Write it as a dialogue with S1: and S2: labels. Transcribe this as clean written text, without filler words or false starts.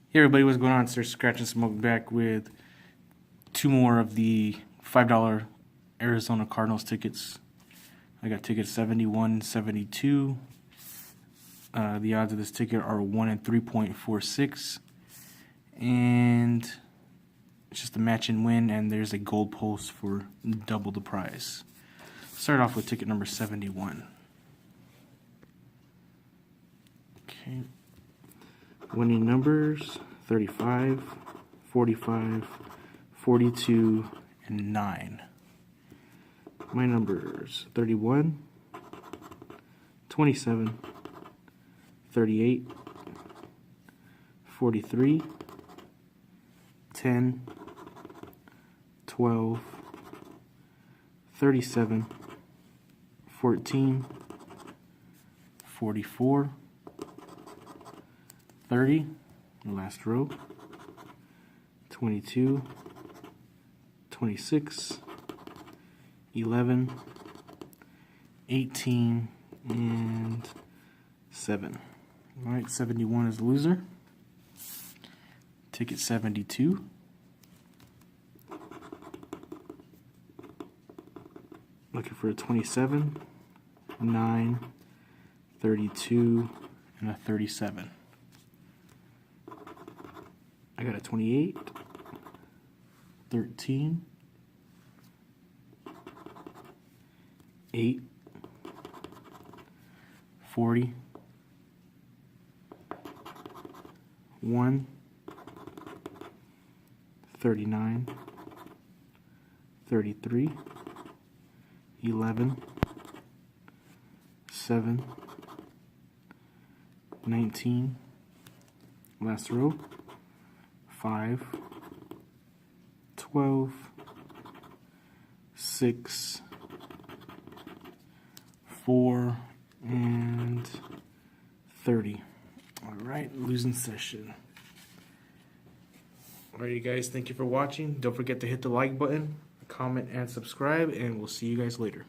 S1: Hey everybody, what's going on? Sir Scratch and Smoke back with two more of the $5 Arizona Cardinals tickets. I got ticket 71, 72. The odds of this ticket are 1 in 3.46. And it's just a match and win, and there's a gold post for double the prize. Start off with ticket number 71. Okay. Winning numbers 35, 45, 42, and 9. My numbers 31, 27, 38, 43, 10, 12, 37, 14, 44, 30, last row, 22, 26, 11, 18, and 7. Alright, 71 is the loser. Ticket 72. Looking for a 27, 9, 32, and a 37. I got a 28, 13, 8, 40, 1, 39, 33, 11, 7, 19, last row, 5, 12, 6, 4, and 30. Alright, losing session. Alright, you guys, thank you for watching. Don't forget to hit the like button, comment, and subscribe, and we'll see you guys later.